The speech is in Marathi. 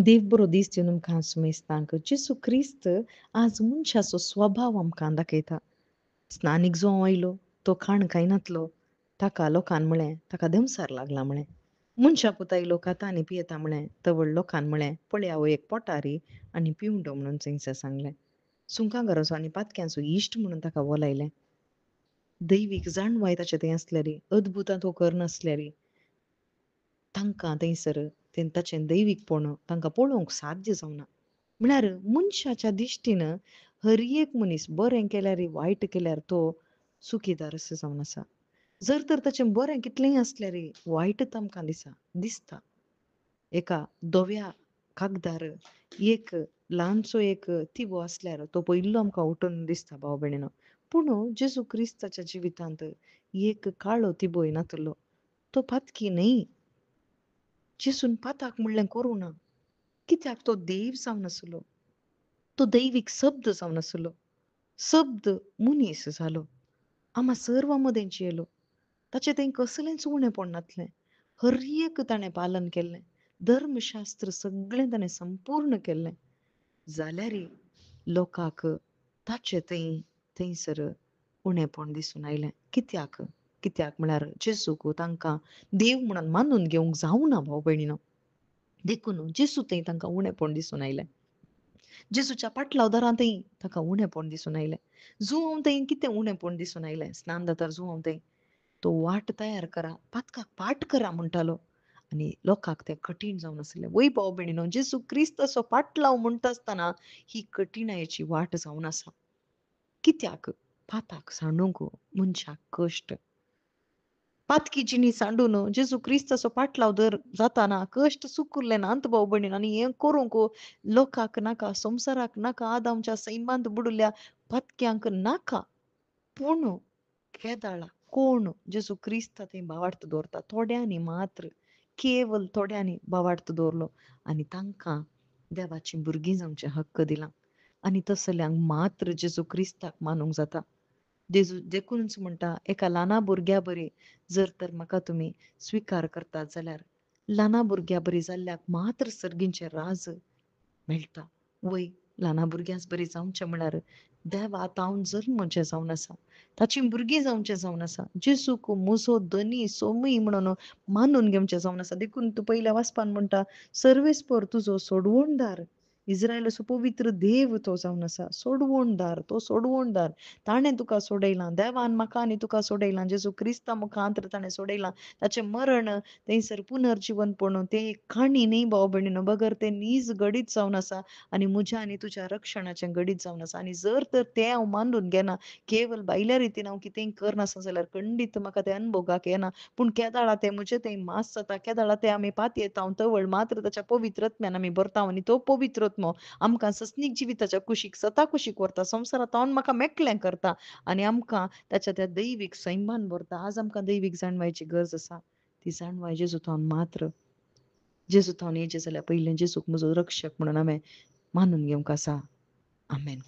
देव बरो दीस दिवन आमकां सुमेस्तांक जेसू क्रिस्त आज मनशाचो स्वभाव आमकां दाखयता. स्नानीक जो आयलो तो खाण खायनातलो. ताका लोकान म्हळें ताका देंवसार लागला म्हळें. मनशा पुता इलो खाता आनी पियेता म्हळें तवळ लोकान म्हळें पळया हो एक पोटारी आनी पिवंडो म्हणून थंयसर सांगलें. सुंकां गरजो आनी पातक्यांचो इश्ट म्हणून ताका बोलायलें. दैवीक जाणवाय ताचे थंय आसल्यारी अद्भुतां तो करनासल्यारी तांकां थंयसर ताचें दैवीकपण तांकां पळोवंक साध्य जावना. म्हळ्यार मनशाच्या दिश्टीन हर एक मनीस बरें केल्यार वायट केल्यार तो चुकीदार असो जावन आसा. जर तर ताचें बरें कितलेंय आसल्यार वायट तांकां दिसता. एका धव्या कागदार एक ल्हानसो एक तिबो आसल्यार तो पयलो आमकां उठून दिसता भाव भयणीनो. पूण जेजू क्रिस्ताच्या जिवितांत एक काळो तिबो नातलो. तो पातकी न्हय. जेजून पाताक म्हणलें करूं ना. कित्याक तो देव जावन आसलो. तो दैवीक शब्द जावन आसलो. शब्द मनीस जालो. आम्हा सर्वां मदें जियेलो. ताचें थंय कसलेंच उणेंपण नासलें. हर एक ताणें पालन केल्लें. धर्मशास्त्र सगळें ताणें संपूर्ण केल्लें. जाल्यार लोकांक ताचें थंयसर उणेंपण दिसून आयलें. कित्याक? कित्याक म्हळ्यार जेजूक तांकां देव म्हणून मानून घेवंक जावना भाव भयणीनो. देखून जेजू थंय तांकां उणेंपण दिसून आयलें. जेजूच्या पाटलाव थंय ताका उणेंपण दिसून आयलें. जुंवां थंय कितें उणेंपण दिसून आयलें स्नान जाता जुंवां थंय. तो वाट तयार करा, पातकाक पाट करा म्हणटालो. आनी लोकांक तें कठीण जावन आसलें. वय भाव भयणीनो, जेजू क्रिस्त असो पाटलाव म्हणटा आसतना ही कठिणायेची वाट जावन आसा. कित्याक? पाताक सांडूंक मनशाक कश्ट. पातकी जिणी सांडून जेजू क्रिस्ताचो पाटलाव जर जाताना कश्ट सुख उरलें ना भाव भयणीनो. आनी हें करूंक लोकांक नाका, संवसाराक नाका, आदामच्या सैमांत बुडिल्ल्या पातक्यांक नाका. पूण केदाळा कोण जेजू क्रिस्त थंय भावार्थ दवरता. थोड्यांनी मात्र केवल थोड्यांनी भावार्थ दवरलो आनी तांकां देवाचीं भुरगीं जावचें हक्क दिला. आनी तसल्यांक मात्र जेजू क्रिस्ताक मानूंक जाता. देखूनच म्हणटा एका ल्हाना भुरग्या बरी जर तर म्हाका तुमी स्विकार करतात जाल्यार ल्हाना भुरग्या बरी जाल्ल्याक मात्र सर्गींचें राज मेळटा. वय ल्हाना भुरग्याच बरी जावचें म्हळ्यार देवा तावन जल्मचें जावन आसा. ताचीं भुरगीं जावचें जावन आसा. जेजूक म्हजो धनी सोमय म्हणून मानून घेवचें जावन आसा. देखून तूं पयल्या वाचपान म्हणटा सर्वेस्पर तुजो सोडवणदार. इस्रायलाचो पवित्र देव तो जावन आसा. सोडवणदार, तो सोडवणदार. ताणें तुका सोडयलां. देवान म्हाका आनी तुका सोडयलां. जेजू क्रिस्ता मुखांतर ताणें सोडयलां. ताचें मरण थंयसर पुनर्जीवनपण तें एक काणी न्ही भाव भयणीनो. बगर तें नीज घडीत जावन आसा आनी म्हज्या आनी तुज्या रक्षणाचें घडीत जावन आसा. आनी जर तर तें हांव मानून घेना, केवल भायल्या रितीन हांव कितेंय करनासतना जाल्यार खंडीत म्हाका तें अणभवपाक येना. पूण केदाळा तें म्हजें थंय मास जाता. केदाळा तें आमी पातयेतांव तवळ मात्र ताच्या पवित्र आत्म्यान आमी भरतांव आनी तो पवित्र आत्मो आमकां सस्नीक जिविताच्या कुशीक सता कुशीक व्हरता. संवसारांत तावन म्हाका मेकळें करता आनी आमकां ताच्या त्या दैवीक सैमान व्हरता. आज आमकां दैवीक जाणवायची गरज आसा. ती जाणवाय जेजूंतल्यान मात्र जेजूंतल्यान येयचें जाल्यार पयलें जेजूक म्हजो रक्षक म्हणून हांवें मानून घेवंक आसा. आमेन.